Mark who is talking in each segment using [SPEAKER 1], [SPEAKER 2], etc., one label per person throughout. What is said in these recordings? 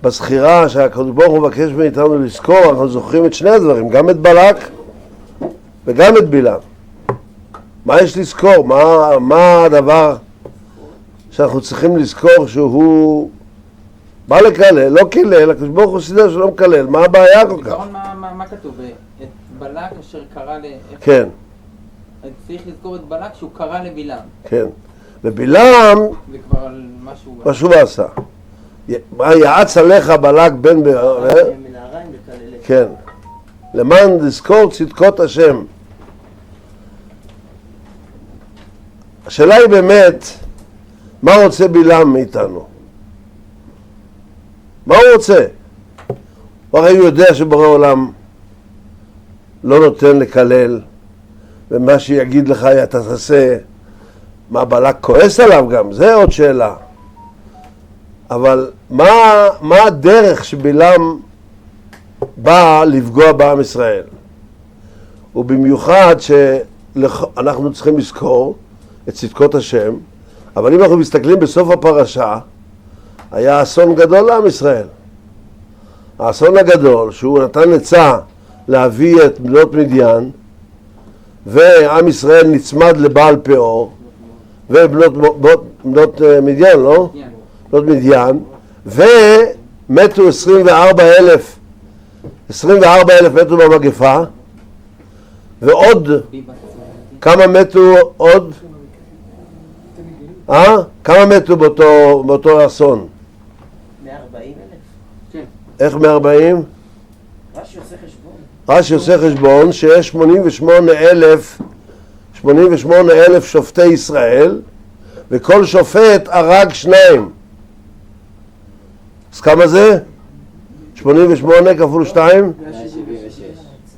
[SPEAKER 1] בסחירה שהקדוש ברוך הוא מבקש מאיתנו לזכור, אנחנו זוכרים את שני הדברים, גם את בלק וגם את בלעם. מה יש לזכור? מה הדבר שאנחנו צריכים לזכור שהוא בא לקלל, לא קילל, הקדוש ברוך הוא סידר שלא מקלל, מה הבעיה כל כך?
[SPEAKER 2] בעיקרון מה כתוב? את בלק אשר קרא
[SPEAKER 1] כן.
[SPEAKER 2] צריך לזכור את בלק שהוא קרא לבלעם.
[SPEAKER 1] כן. ובלעם
[SPEAKER 2] זה כבר על
[SPEAKER 1] משהו עשה. יעץ עליך בלק בן
[SPEAKER 3] מנהריים לקלל.
[SPEAKER 1] כן. למען לזכור צדקות השם. השאלה היא באמת, מה רוצה בלעם מאיתנו? מה הוא רוצה? הוא הרי יודע שבורא עולם לא נותן לקלל, ומה שיגיד לך אתה תעשה. מה, בלק כועס עליו גם? זה עוד שאלה. אבל מה הדרך שבלעם בא לפגוע בעם ישראל? ובמיוחד שאנחנו צריכים לזכור את צדקות השם, אבל אם אנחנו מסתכלים בסוף הפרשה, היה אסון גדול לעם ישראל. האסון הגדול שהוא נתן עצה להביא את בנות מדיין, ועם ישראל נצמד לבעל פאור, ובנות מדיין, לא? בנות מדיין, ומתו 24,000 מתו במגפה, ועוד כמה מתו עוד? כמה מתו באותו אסון?
[SPEAKER 3] 140,000.
[SPEAKER 1] איך 140? רש"י עושה חשבון שיש 88,000 שופטי ישראל, וכל שופט הרג 2. אז כמה זה? 88 כפול 2?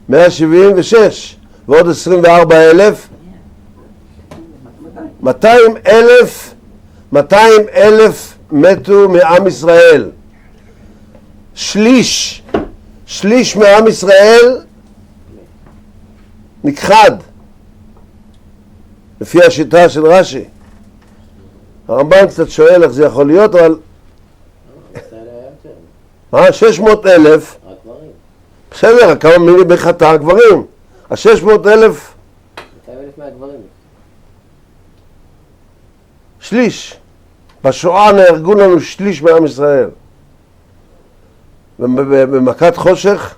[SPEAKER 1] 176. ועוד 24,000? 200,000 מתו מעם ישראל. שליש מעם ישראל נכחד, לפי השיטה של רש"י. הרמב"ן קצת שואל איך זה יכול להיות, אבל 600,000 בסדר, כמה מילים בחטא הגברים. 600,000
[SPEAKER 3] מהגברים.
[SPEAKER 1] שליש. בשואה נהרגו לנו שליש מעם ישראל. במכת חושך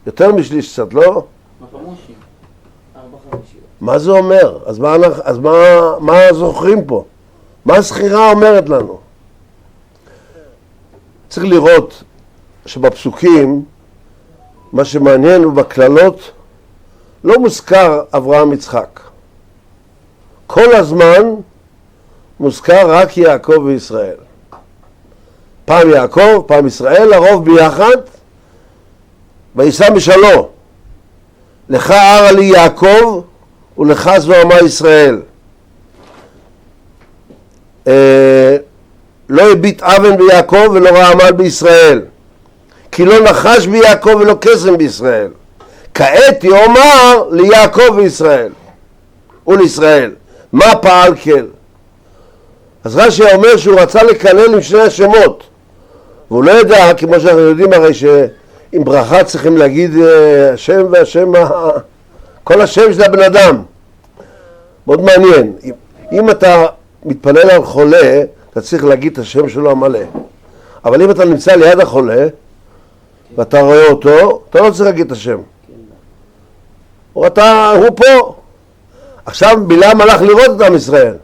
[SPEAKER 1] יותר משליש קצת, לא?
[SPEAKER 2] בחמושים.
[SPEAKER 3] 4/5.
[SPEAKER 1] מה זה אומר? אז מה זוכרים פה? מה הסחירה אומרת לנו? צריך לראות שבפסוקים מה שמעניין הוא בכללות לא מוזכר אברהם יצחק. כל הזמן מוזכר רק יעקב וישראל. פעם יעקב, פעם ישראל, הרוב ביחד, וישא משלו. לך ערה לי יעקב ולך זוהמה ישראל. לא הביט אבן ביעקב ולא ראה עמל בישראל, כי לא נחש ביעקב ולא קסם בישראל. כעת יאמר ליעקב וישראל ולישראל, מה פעל כל? אז רש"י אומר שהוא רצה לקלל עם שני השמות, והוא לא ידע, כמו שאנחנו יודעים הרי שעם ברכה צריכים להגיד השם והשם, כל השם של הבן אדם. מאוד מעניין. אם אתה מתפלל על חולה, אתה צריך להגיד את השם שלו המלא. אבל אם אתה נמצא ליד החולה, ואתה רואה אותו, אתה לא צריך להגיד את השם. הוא פה. עכשיו בלעם הלך לראות את עם ישראל.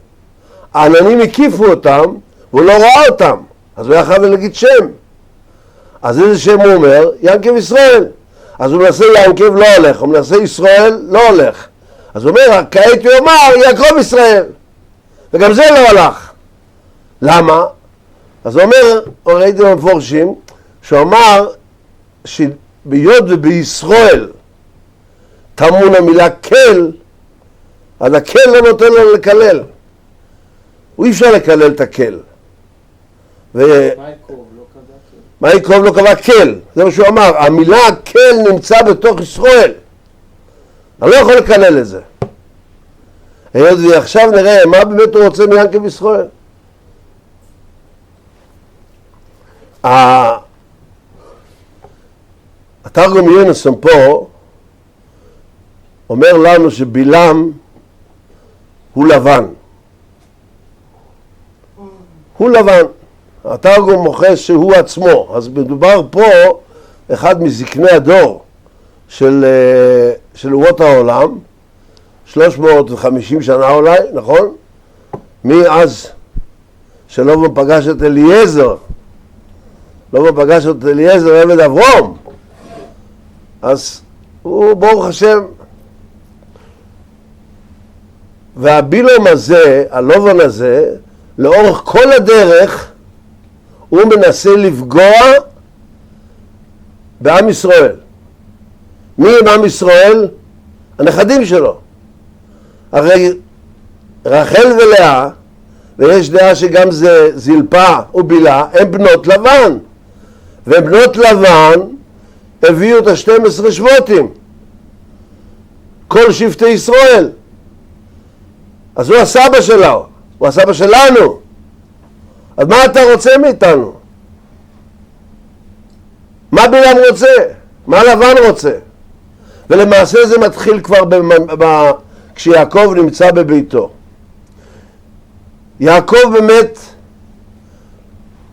[SPEAKER 1] העננים הקיפו אותם, והוא לא ראה אותם. אז הוא היה חייב להגיד שם. אז איזה שם הוא אומר? ינקב ישראל. אז הוא מנסה ינקב, לא הולך. הוא מנסה ישראל, לא הולך. אז הוא אומר, כעת הוא אמר, יעקב ישראל. וגם זה לא הלך. למה? אז הוא אומר, ראיתי במפורשים, שהוא אמר שביוד ובישראל טמון המילה כל, אז הקל לא נותן לו לקלל. הוא אי אפשר לקלל את הקל. מה יקרוב לא קבע קל? זה מה שהוא אמר. המילה קל נמצא בתוך ישראל. אני לא יכול לקלל את זה. ועכשיו נראה מה באמת הוא רוצה מיעקב ישראל. תרגום יונסון פה אומר לנו שבלעם הוא לבן. הוא לבן. התרגום מוכש שהוא עצמו. אז מדובר פה אחד מזקני הדור של אומות העולם, 350 שנה אולי, נכון? מאז שלובן פגש את אליעזר, לובן פגש את אליעזר עבד אברום, אז הוא ברוך השם. והבילום הזה, הלובן הזה, לאורך כל הדרך הוא מנסה לפגוע בעם ישראל. מי הם עם ישראל? הנכדים שלו. הרי רחל ולאה, ויש דעה שגם זה זלפה ובילה, הם בנות לבן. ובנות לבן הביאו את ה-12 שבטים. כל שבטי ישראל. אז הוא הסבא שלו, הוא הסבא שלנו. אז מה אתה רוצה מאיתנו? מה בלעם רוצה? מה לבן רוצה? ולמעשה זה מתחיל כבר כשיעקב נמצא בביתו. יעקב באמת,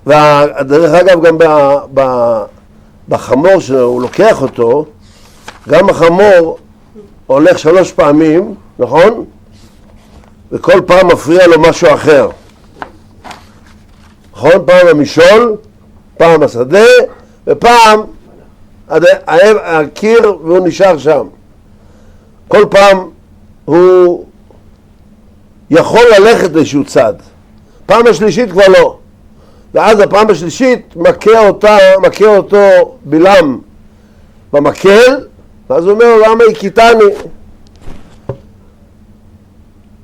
[SPEAKER 1] ודרך אגב גם בחמור שהוא לוקח אותו, גם החמור הולך 3 פעמים, נכון? וכל פעם מפריע לו משהו אחר. נכון? פעם המשול, פעם השדה, ופעם הקיר והוא נשאר שם. כל פעם הוא יכול ללכת לאיזשהו צד. פעם השלישית כבר לא. ואז הפעם השלישית מכה אותו בלעם במקל, ואז הוא אומר לו, למה הכיתני?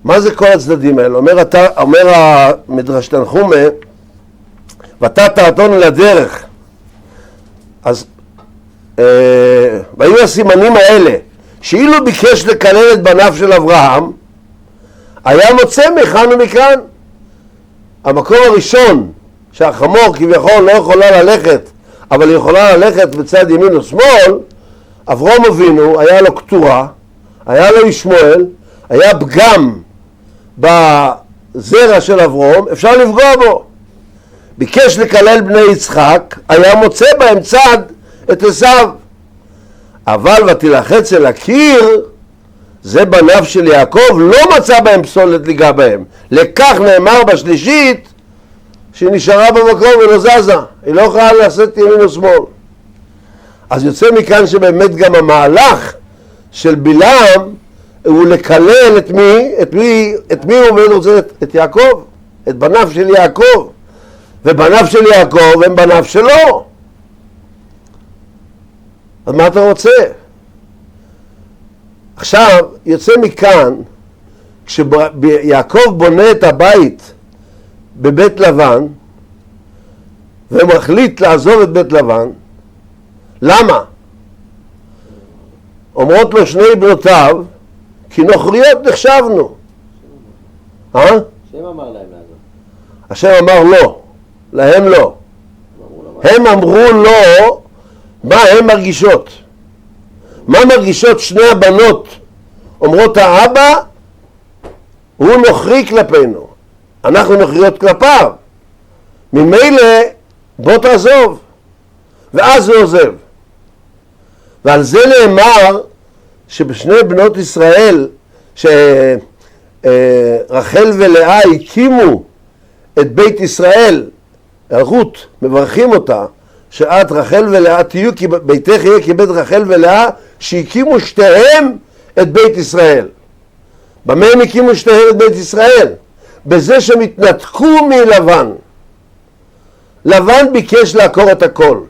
[SPEAKER 1] מה זה כל הצדדים האלה? אומר המדרש תנחומה, ואתה תעתון אל הדרך. אז והיו הסימנים האלה, שאילו ביקש לקלל את בניו של אברהם, היה מוצא מכאן ומכאן. המקום הראשון שהחמור כביכול לא יכולה ללכת, אבל היא יכולה ללכת בצד ימין או שמאל, אברהם אבינו היה לו קטורה, היה לו ישמעאל, היה פגם בזרע של אברהם, אפשר לפגוע בו. ביקש לקלל בני יצחק, היה מוצא בהם צד את עשיו. אבל ותלחץ אל הקיר, זה בניו של יעקב, לא מצא בהם פסולת ליגע בהם. לכך נאמר בשלישית שהיא נשארה במקום ולא זזה, היא לא יכולה לעשות ימין או שמאל. אז יוצא מכאן שבאמת גם המהלך של בלעם הוא לקלל את מי הוא באמת רוצה? את יעקב, את בניו של יעקב. ובניו של יעקב הם בניו שלו. אז מה אתה רוצה? עכשיו יוצא מכאן, כשיעקב בונה את הבית בבית לבן ומחליט לעזוב את בית לבן, למה? אומרות לו שני בנותיו, כי נוכריות נחשבנו.
[SPEAKER 3] השם אמר להם לעזוב.
[SPEAKER 1] השם אמר לא, להם לא. הם אמרו לו מה הן מרגישות. מה מרגישות שני הבנות? אומרות האבא, הוא נוכרי כלפינו, אנחנו נוכריות כלפיו. ממילא בוא תעזוב. ואז הוא עוזב. ועל זה נאמר שבשני בנות ישראל שרחל ולאה הקימו את בית ישראל, רות, מברכים אותה, שאת רחל ולאה תהיו, כי ביתך יהיה כבית רחל ולאה, שהקימו שתיהם את בית ישראל. במה הם הקימו שתיהם את בית ישראל? בזה שהם התנתקו מלבן. לבן ביקש לעקור את הכל.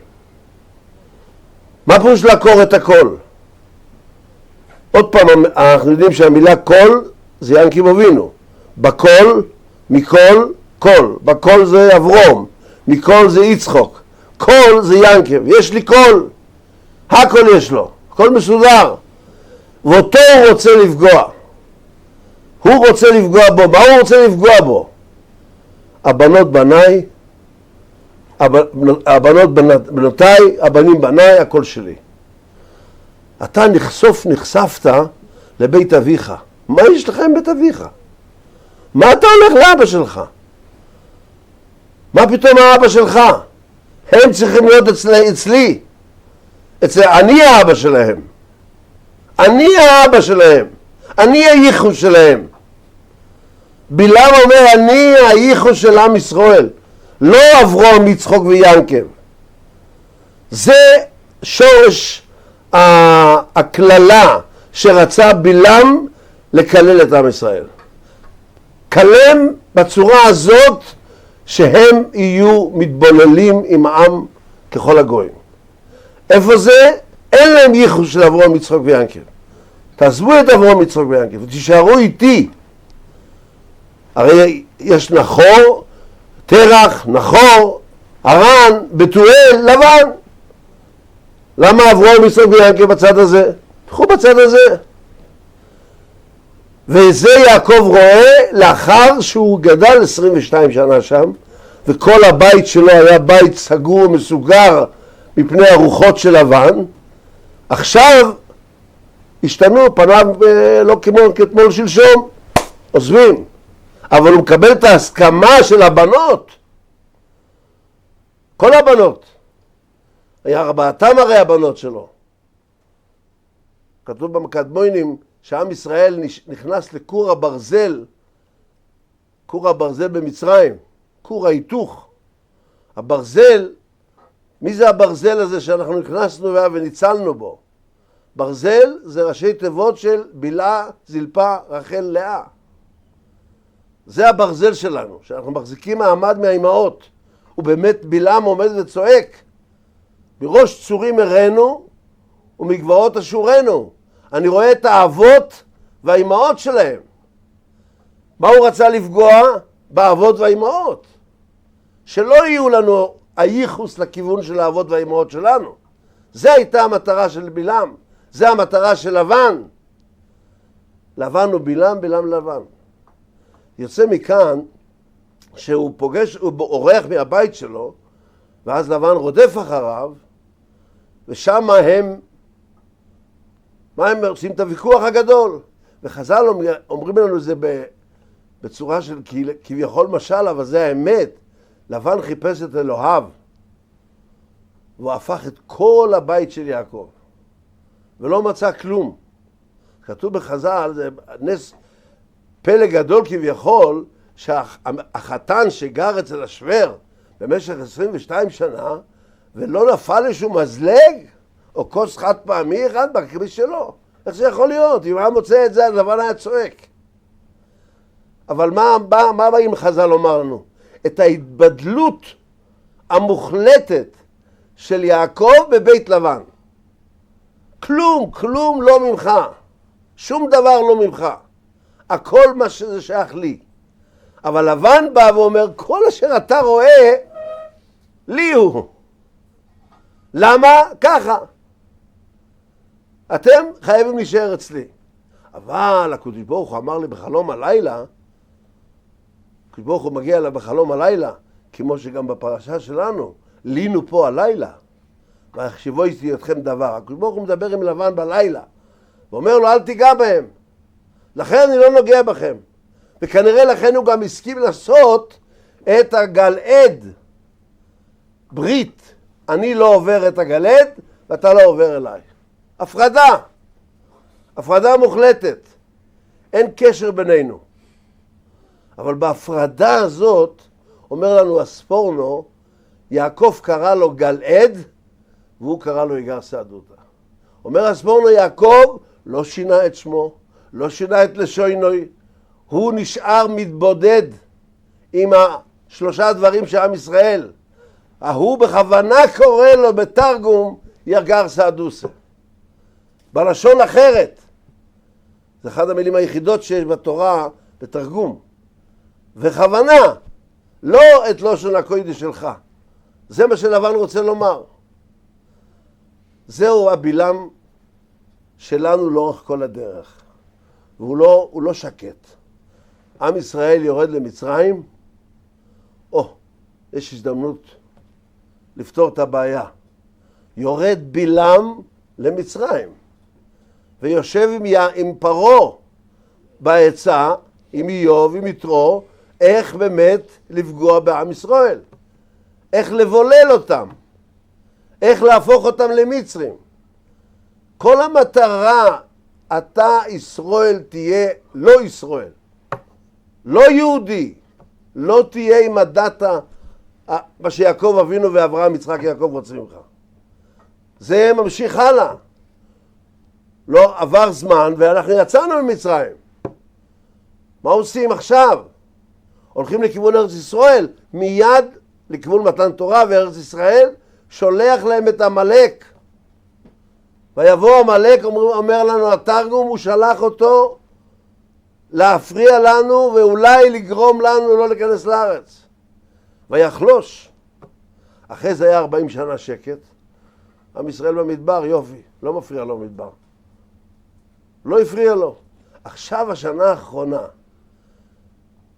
[SPEAKER 1] מה פירוש לעקור את הכל? עוד פעם, אנחנו יודעים שהמילה קול זה ינקב אבינו. בקול, מכל, קול. בקול זה אברום, מכל זה יצחוק. קול זה ינקב, יש לי קול. הכל יש לו, הכל מסודר. ואותו הוא רוצה לפגוע. הוא רוצה לפגוע בו. מה הוא רוצה לפגוע בו? הבנות בניי, הבנות בנותיי, הבנים בניי, הכל שלי. אתה נחשפת לבית אביך. מה יש לך עם בית אביך? מה אתה הולך לאבא שלך? מה פתאום האבא שלך? הם צריכים להיות אצלי. אני האבא שלהם. אני האבא שלהם. אני הייחוס שלהם. בלעם אומר, אני הייחוס של עם ישראל. לא אברהם, יצחק ויעקב. זה שורש הכללה שרצה בלעם לקלל את עם ישראל. כלם בצורה הזאת שהם יהיו מתבוללים עם העם ככל הגויים. איפה זה? אין להם ייחוס של אברהם, יצחק ויעקב. תעזבו את אברהם, יצחק ויעקב ותישארו איתי. הרי יש נחור, תרח, נחור, הרן, בתואל, לבן. למה אברהם, יצחק ויעקב בצד הזה? תלכו בצד הזה. וזה יעקב רואה לאחר שהוא גדל 22 שנה שם, וכל הבית שלו היה בית סגור ומסוגר מפני הרוחות של לבן. עכשיו השתנו פניו, לא כתמול שלשום, עוזבים. אבל הוא מקבל את ההסכמה של הבנות. כל הבנות. היה ארבעתם הרי הבנות שלו. כתוב במקדמונים שעם ישראל נכנס לכור הברזל, כור הברזל במצרים, כור ההיתוך. הברזל, מי זה הברזל הזה שאנחנו נכנסנו וניצלנו בו? ברזל זה ראשי תיבות של בילה, זלפה, רחל, לאה. זה הברזל שלנו, שאנחנו מחזיקים מעמד מהאימהות. ובאמת בלעם עומד וצועק, מראש צורים הראינו ומגבעות אשורנו. אני רואה את האבות והאימהות שלהם. מה הוא רצה לפגוע? באבות והאימהות. שלא יהיו לנו הייחוס לכיוון של האבות והאימהות שלנו. זה הייתה המטרה של בלעם. זה המטרה של לבן. לבן הוא בלעם, בלעם לבן. יוצא מכאן שהוא פוגש, הוא אורח מהבית שלו, ואז לבן רודף אחריו, ושם הם עושים את הוויכוח הגדול. וחז"ל אומרים לנו זה בצורה של כביכול משל, אבל זה האמת. לבן חיפש את אלוהיו, והוא הפך את כל הבית של יעקב, ולא מצא כלום. כתוב בחז"ל, זה נס פלא גדול כביכול, שהחתן שגר אצל השוור במשך 22 שנה, ולא נפל איזשהו מזלג, או כוס חד פעמי אחד בכביש שלו. איך זה יכול להיות? אם היה מוצא את זה, לבן היה צועק. אבל מה באים חז"ל לומר לנו? את ההתבדלות המוחלטת של יעקב בבית לבן. כלום לא ממך. שום דבר לא ממך. הכל מה שזה שייך לי. אבל לבן בא ואומר, כל אשר אתה רואה, לי הוא. למה? ככה. אתם חייבים להישאר אצלי. אבל הקדוש ברוך הוא אמר לי בחלום הלילה, הקדוש ברוך הוא מגיע אליו בחלום הלילה, כמו שגם בפרשה שלנו, לינו פה הלילה, ויחשבו איתי אתכם דבר. הקדוש ברוך הוא מדבר עם לבן בלילה, ואומר לו, אל תיגע בהם. לכן אני לא נוגע בכם. וכנראה לכן הוא גם הסכים לעשות את הגלעד, ברית. אני לא עובר את הגלעד, ואתה לא עובר אליי. הפרדה מוחלטת. אין קשר בינינו. אבל בהפרדה הזאת, אומר לנו הספורנו, יעקב קרא לו גלעד, והוא קרא לו יגר סעדותא. אומר הספורנו, יעקב לא שינה את שמו, לא שינה את לשונוי, הוא נשאר מתבודד עם השלושה דברים של עם ישראל. הוא בכוונה קורא לו בתרגום יגר סעדותא. בלשון אחרת. זה אחד המילים היחידות שיש בתורה בתרגום. וכוונה, לא את לשון הקודש שלך. זה מה שלבן רוצה לומר. זהו הבלעם שלנו לאורך כל הדרך. והוא לא שקט. עם ישראל יורד למצרים, יש הזדמנות לפתור את הבעיה. יורד בלעם למצרים. ויושב עם פרעה בעצה, עם איוב, עם יתרו, איך באמת לפגוע בעם ישראל, איך לבולל אותם, איך להפוך אותם למצרים. כל המטרה, אתה ישראל תהיה לא ישראל, לא יהודי, לא תהיה עם הדת מה שיעקב אבינו ואברהם יצחק יעקב רוצים ממך. זה ממשיך הלאה. לא עבר זמן ואנחנו יצאנו ממצרים. מה עושים עכשיו? הולכים לכיוון ארץ ישראל, מיד לכיוון מתן תורה וארץ ישראל, שולח להם את עמלק. ויבוא עמלק, אומר לנו התרגום, הוא שלח אותו להפריע לנו ואולי לגרום לנו לא להיכנס לארץ. ויחלוש. אחרי זה היה 40 שנה שקט. עם ישראל במדבר, יופי, לא מפריע לו מדבר. לא הפריע לו. עכשיו השנה האחרונה,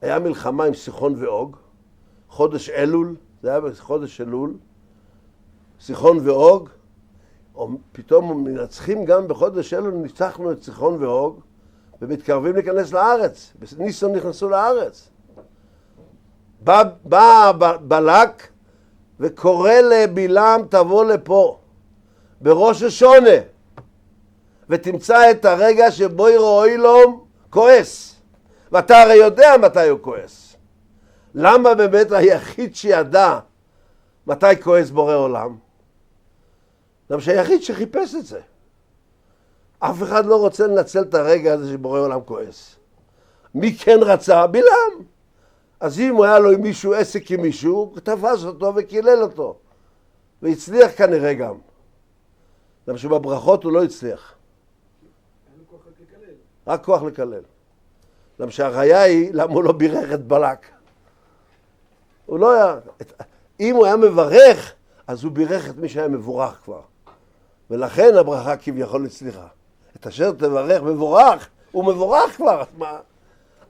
[SPEAKER 1] היה מלחמה עם סיחון ואוג, חודש אלול, זה היה בחודש אלול, סיחון ואוג, פתאום מנצחים גם בחודש אלול, ניצחנו את סיחון ואוג, ומתקרבים להיכנס לארץ, ניסון נכנסו לארץ. בא בלק וקורא לבלעם תבוא לפה, בראש השונה, ותמצא את הרגע שבו יראו אילום כועס. ואתה הרי יודע מתי הוא כועס. למה באמת היחיד שידע מתי כועס בורא עולם? למה שהיחיד שחיפש את זה. אף אחד לא רוצה לנצל את הרגע הזה שבורא עולם כועס. מי כן רצה? בלעם. אז אם הוא היה לו עם מישהו, עסק עם מישהו, הוא תפס אותו וקילל אותו. והצליח כנראה גם. למה שבברכות הוא לא הצליח. רק כוח לקלל. למה שהראיה היא, למה הוא לא בירך את בלק? הוא לא היה... אם הוא היה מברך, אז הוא בירך את מי שהיה מבורך כבר. ולכן הברכה כביכול הצליחה. את אשר תברך מבורך, הוא מבורך כבר.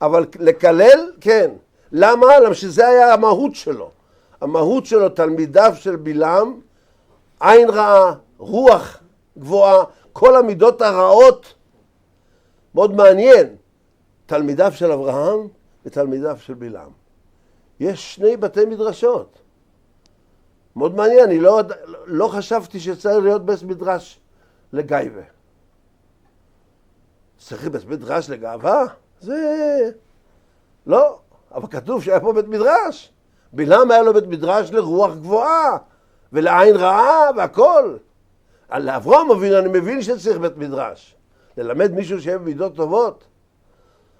[SPEAKER 1] אבל לקלל, כן. למה? למה שזה היה המהות שלו. המהות שלו, תלמידיו של בלעם, עין רעה, רוח גבוהה, כל המידות הרעות, מאוד מעניין. תלמידיו של אברהם ותלמידיו של בלעם. יש שני בתי מדרשות. מאוד מעניין, אני לא חשבתי שצריך להיות בית מדרש לגאווה. צריך בית מדרש לגאווה? זה... לא, אבל כתוב שהיה פה בית מדרש. בלעם היה לו בית מדרש לרוח גבוהה ולעין רעה והכל. על אברהם אבינו אני מבין שצריך בית מדרש. ללמד מישהו שיהיה במידות טובות.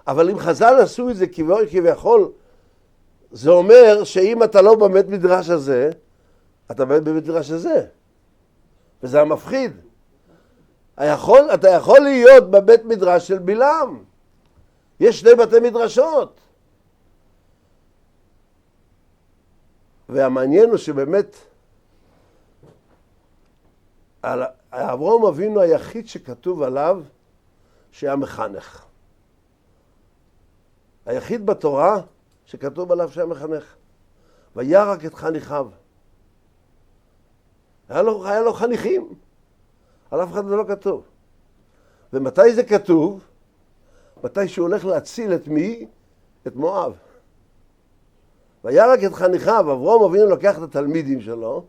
[SPEAKER 1] אבל אם חז"ל עשו את זה כביכול, זה אומר שאם אתה לא בבית מדרש הזה, אתה בבית מדרש הזה. וזה המפחיד. אתה יכול להיות בבית מדרש של בלעם. יש שני בתי מדרשות. והמעניין הוא שבאמת, אברהם אבינו היחיד שכתוב עליו שהיה מחנך. היחיד בתורה שכתוב עליו שהיה מחנך. וירק את חניכיו. היה לו חניכים. על אף אחד זה לא כתוב. ומתי זה כתוב? מתי שהוא הולך להציל את מי? את מואב. וירק את חניכיו. אברהם אבינו לוקח את התלמידים שלו,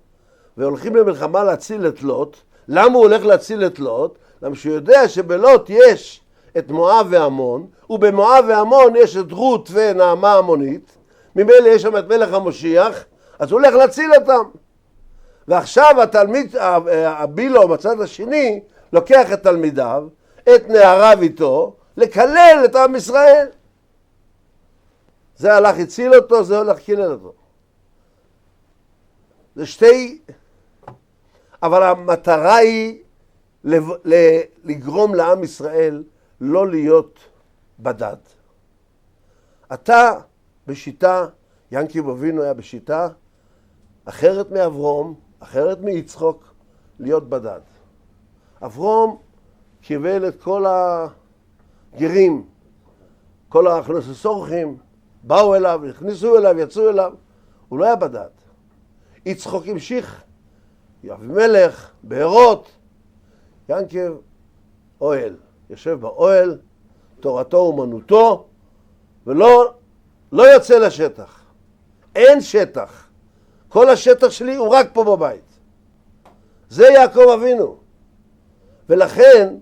[SPEAKER 1] והולכים למלחמה להציל את לוט. למה הוא הולך להציל את לוט? למה שהוא יודע שבלוט יש את מואב ועמון, ובמואב ועמון יש את רות ונעמה המונית, ממילא יש שם את מלך המשיח, אז הוא הולך להציל אותם. ועכשיו התלמיד, הבילו בצד השני, לוקח את תלמידיו, את נעריו איתו, לקלל את עם ישראל. זה הלך הציל אותו, זה הולך קילל אותו. זה שתי... אבל המטרה היא לגרום לעם ישראל לא להיות בדד. אתה בשיטה, ינקב אבינו היה בשיטה, אחרת מאברהם, אחרת מיצחוק, להיות בדד. אברהם קיבל את כל הגרים, כל האכנסוסורכים, באו אליו, הכניסו אליו, יצאו אליו, הוא לא היה בדד. יצחוק המשיך, אבימלך, בארות, ינקב, אוהל. יושב באוהל, תורתו אומנותו, ולא יוצא לשטח. אין שטח. כל השטח שלי הוא רק פה בבית. זה יעקב אבינו. ולכן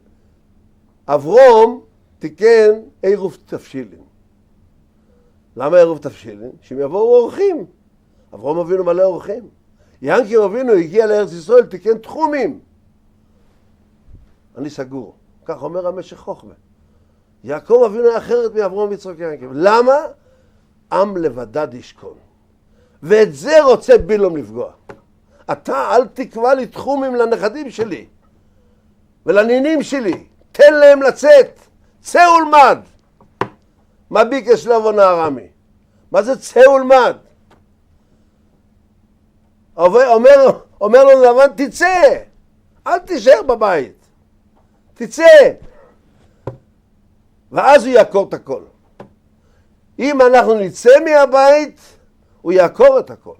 [SPEAKER 1] אברום תיקן עירוב תבשילין. למה עירוב תבשילין? שהם יבואו אורחים. אברום אבינו מלא אורחים. ינקי אבינו הגיע לארץ ישראל, תיקן תחומים. אני סגור. כך אומר המשך חוכמה. יעקב אבינו היה אחרת מאברום ויצחק ינקי. למה? עם לבדד ישכון. ואת זה רוצה בלעם לפגוע. אתה אל תקבע לי תחומים לנכדים שלי ולנינים שלי. תן להם לצאת. צא ולמד. מה ביקש לבון הארמי? מה זה צא ולמד? אומר לו לבן, תצא. אל תישאר בבית. תצא. ואז הוא יעקור את הכל. אם אנחנו נצא מהבית, הוא יעקור את הכל.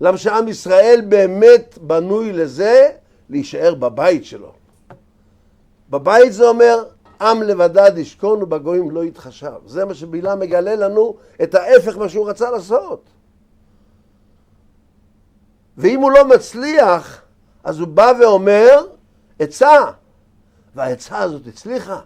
[SPEAKER 1] למה שעם ישראל באמת בנוי לזה, להישאר בבית שלו. בבית זה אומר, עם לבדד ישכון ובגויים לא יתחשב. זה מה שבלעם מגלה לנו את ההפך מה שהוא רצה לעשות. ואם הוא לא מצליח, אז הוא בא ואומר, עצה. והעצה הזאת הצליחה.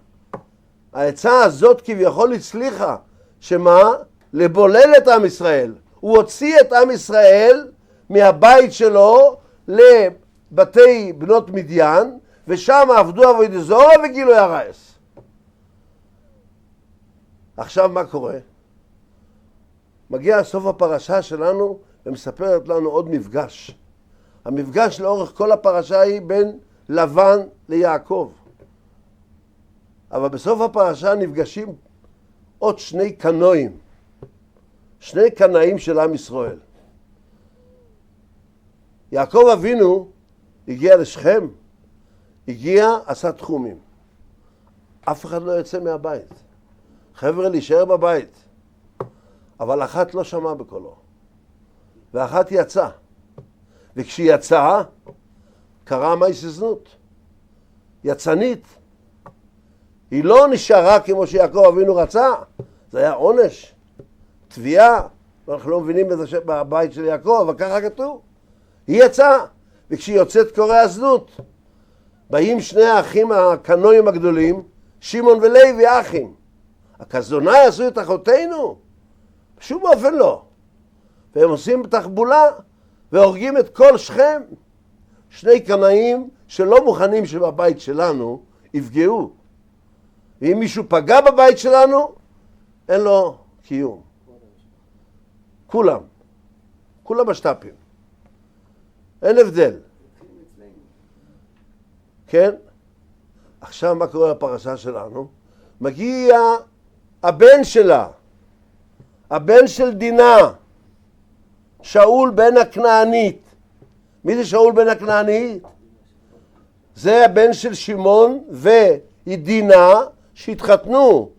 [SPEAKER 1] העצה הזאת כביכול הצליחה. שמה? לבולל את עם ישראל. הוא הוציא את עם ישראל מהבית שלו לבתי בנות מדיין, ושם עבדו עבודת זרה וגילוי ערייס. עכשיו מה קורה? מגיע סוף הפרשה שלנו ומספרת לנו עוד מפגש. המפגש לאורך כל הפרשה היא בין לבן ליעקב. אבל בסוף הפרשה נפגשים עוד שני קנאים. שני קנאים של עם ישראל. יעקב אבינו הגיע לשכם. הגיע, עשה תחומים. אף אחד לא יוצא מהבית. חבר'ה, להישאר בבית. אבל אחת לא שמעה בקולו. ואחת יצאה. וכשהיא יצאה, קרה מעשה זנות. יצנית. היא לא נשארה כמו שיעקב אבינו רצה. זה היה עונש. תביעה. אנחנו לא מבינים בזה בבית של יעקב, אבל ככה כתוב. היא יצאה. וכשהיא יוצאת קורא הזנות. באים שני האחים הקנאים הגדולים, שמעון ולוי אחים. הכזוני עשו את אחותינו? בשום אופן לא. והם עושים תחבולה והורגים את כל שכם. שני קנאים שלא מוכנים שבבית שלנו יפגעו. ואם מישהו פגע בבית שלנו, אין לו קיום. כולם. כולם משת"פים. אין הבדל. כן? עכשיו מה קורה בפרשה שלנו? מגיע הבן שלה, הבן של דינה, שאול בן הכנענית. מי זה שאול בן הכנענית? זה הבן של שמעון ודינה שהתחתנו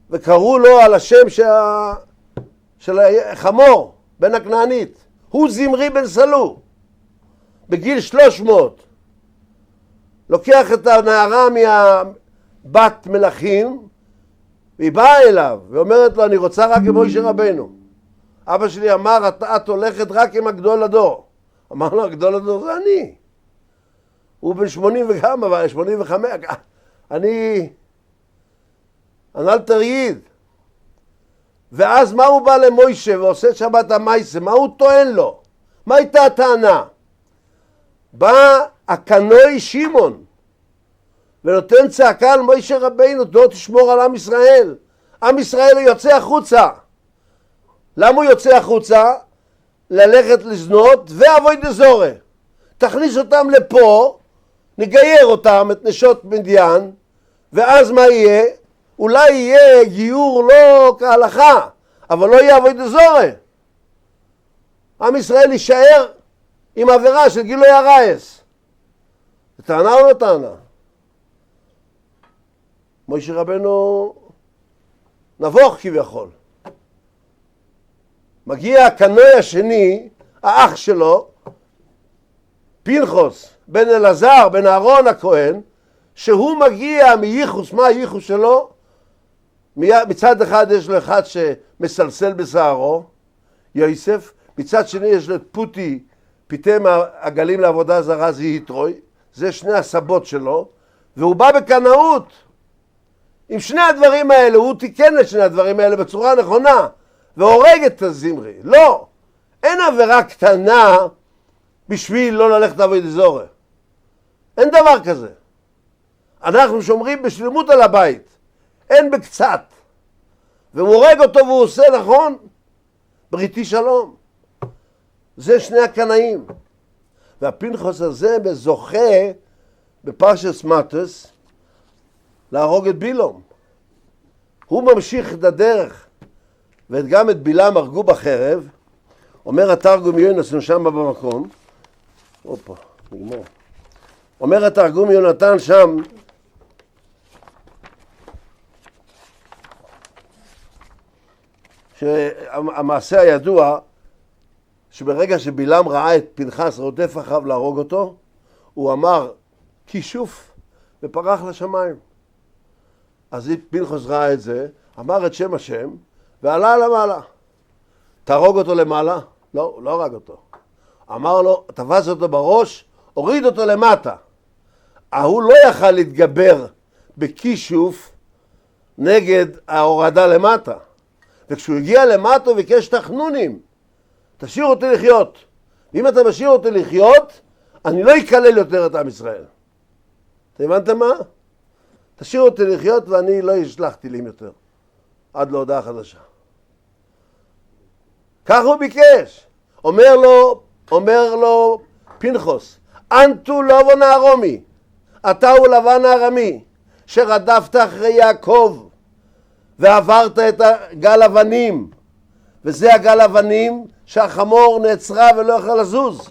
[SPEAKER 1] וקראו לו על השם של חמור, בן הכנענית. הוא זמרי בן סלו. בגיל 300 לוקח את הנערה מהבת מלכים והיא באה אליו ואומרת לו, אני רוצה רק עם משה רבנו. אבא שלי אמר, את הולכת רק עם הגדול הדור. אמר לו, הגדול הדור זה אני. הוא בן 80 וכמה, 85. אני אל תריד. ואז מה הוא בא למוישה ועושה שבת המייסה? מה הוא טוען לו? מה הייתה הטענה? בא הקנאי שמעון ונותן צעקה על מוישה רבינו, לא תשמור על עם ישראל. עם ישראל יוצא החוצה. למה הוא יוצא החוצה? ללכת לזנות ועבודת זרה. תכניס אותם לפה, נגייר אותם, את נשות מדיין, ואז מה יהיה? אולי יהיה גיור לא כהלכה, אבל לא יהיה עבודת זרה. עם ישראל יישאר עם עבירה של גילוי ערייס. זה טענה או לא טענה? משה רבנו נבוך כביכול. מגיע הקנאי השני, האח שלו, פנחס, בן אלעזר, בן אהרון הכהן, שהוא מגיע מייחוס, מה הייחוס שלו? מצד אחד יש לו אחד שמסלסל בשערו, יוסף, מצד שני יש לו את פוטי, פיתם הגלים לעבודה זרה, זה יתרוי, זה שני הסבות שלו, והוא בא בקנאות. עם שני הדברים האלה, הוא תיקן את שני הדברים האלה בצורה נכונה, והורג את הזמרי. לא, אין עבירה קטנה בשביל לא ללכת לעבוד זרה. אין דבר כזה. אנחנו שומרים בשלמות על הבית, אין בקצת. והוא הורג אותו והוא עושה נכון, בריתי שלום. זה שני הקנאים. והפנחס הזה זוכה בפרשת מטס להרוג את בילום. הוא ממשיך את הדרך, וגם את בלעם הרגו בחרב. אומר התרגום יונתן שם במקום, נגמור. אומר התרגום יונתן שם, שהמעשה הידוע, שברגע שבלעם ראה את פנחס רודף אחריו להרוג אותו, הוא אמר כישוף ופרח לשמיים. אז פנחס ראה את זה, אמר את שם השם ועלה למעלה. תהרוג אותו למעלה? לא, לא הרג אותו. אמר לו, תפס אותו בראש, הוריד אותו למטה. הוא לא יכל להתגבר בכישוף נגד ההורדה למטה. וכשהוא הגיע למטה הוא ביקש תחנונים. תשאיר אותי לחיות. ואם אתה משאיר אותי לחיות, אני לא אקלל יותר את עם ישראל. אתם הבנתם מה? תשאיר אותי לחיות ואני לא אשלח טילים יותר. עד להודעה חדשה. כך הוא ביקש. אומר לו פנחס, אנטו לבון הארומי, אתה הוא לבן הארמי, שרדפת אחרי יעקב, ועברת את הגל אבנים, וזה הגל אבנים שהחמור נעצרה ולא יכול לזוז.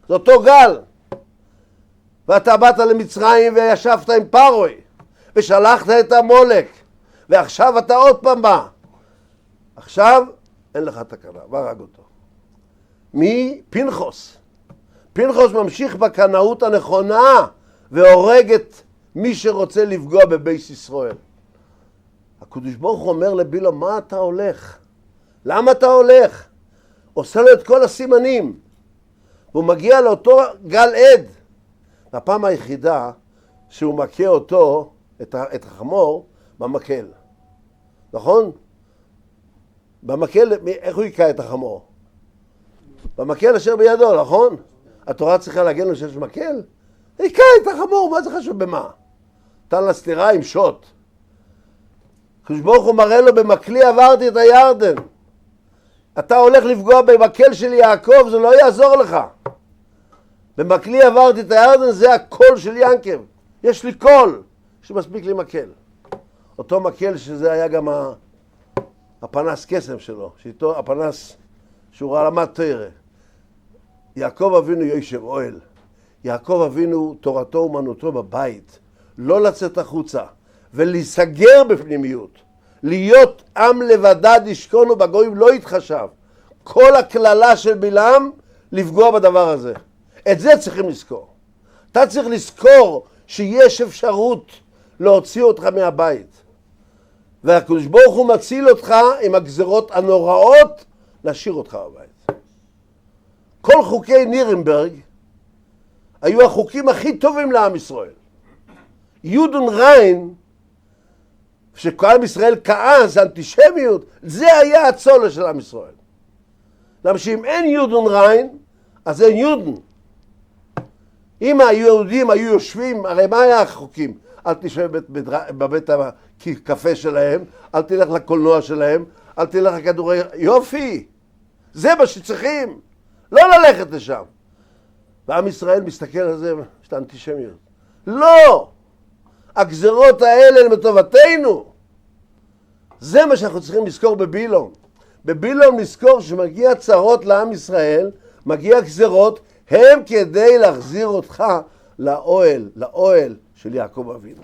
[SPEAKER 1] זה אותו גל. ואתה באת למצרים וישבת עם פרוי, ושלחת את המולק, ועכשיו אתה עוד פעם בא. עכשיו אין לך תקנה, והרג אותו. מי? פנחס. פנחס ממשיך בקנאות הנכונה, והורג את מי שרוצה לפגוע בבית ישראל. הקדוש ברוך הוא אומר לבלעם, מה אתה הולך? למה אתה הולך? עושה לו את כל הסימנים. והוא מגיע לאותו גל עד. והפעם היחידה שהוא מכה אותו, את החמור, במקל. נכון? במקל, איך הוא יקע את החמור? במקל אשר בידו, נכון? התורה צריכה להגן לו שיש מקל? יקע את החמור, מה זה חשוב במה? נתן לה סתירה עם שוט. הקדוש ברוך הוא מראה לו, במקלי עברתי את הירדן. אתה הולך לפגוע במקל של יעקב, זה לא יעזור לך. במקלי עברתי את הירדן, זה הקול של ינקב. יש לי קול שמספיק לי מקל. אותו מקל שזה היה גם הפנס קסם שלו, שאיתו הפנס שהוא למד תורה. יעקב אבינו יושב אוהל. יעקב אבינו תורתו אומנותו בבית. לא לצאת החוצה ולהיסגר בפנימיות. להיות עם לבדד ישכונו בגויים לא יתחשב. כל הכללה של בלעם לפגוע בדבר הזה. את זה צריכים לזכור. אתה צריך לזכור שיש אפשרות להוציא אותך מהבית. והקדוש ברוך הוא מציל אותך עם הגזרות הנוראות להשאיר אותך בבית. כל חוקי נירנברג היו החוקים הכי טובים לעם ישראל. יודן ריין, שכל עם ישראל כעס, אנטישמיות, זה היה הצולה של עם ישראל. למה שאם אין יודן ריין, אז אין יודן. אם היהודים היו יושבים, הרי מה היה החוקים? אל תשב בבית הקפה שלהם, אל תלך לקולנוע שלהם, אל תלך לכדורי... יופי! זה מה שצריכים! לא ללכת לשם. ועם ישראל מסתכל על זה, יש את האנטישמיות. לא! הגזרות האלה הן לטובתנו. זה מה שאנחנו צריכים לזכור בבילום. בבילום נזכור שמגיע צרות לעם ישראל, מגיע גזרות, הם כדי להחזיר אותך לאוהל של יעקב אבינו.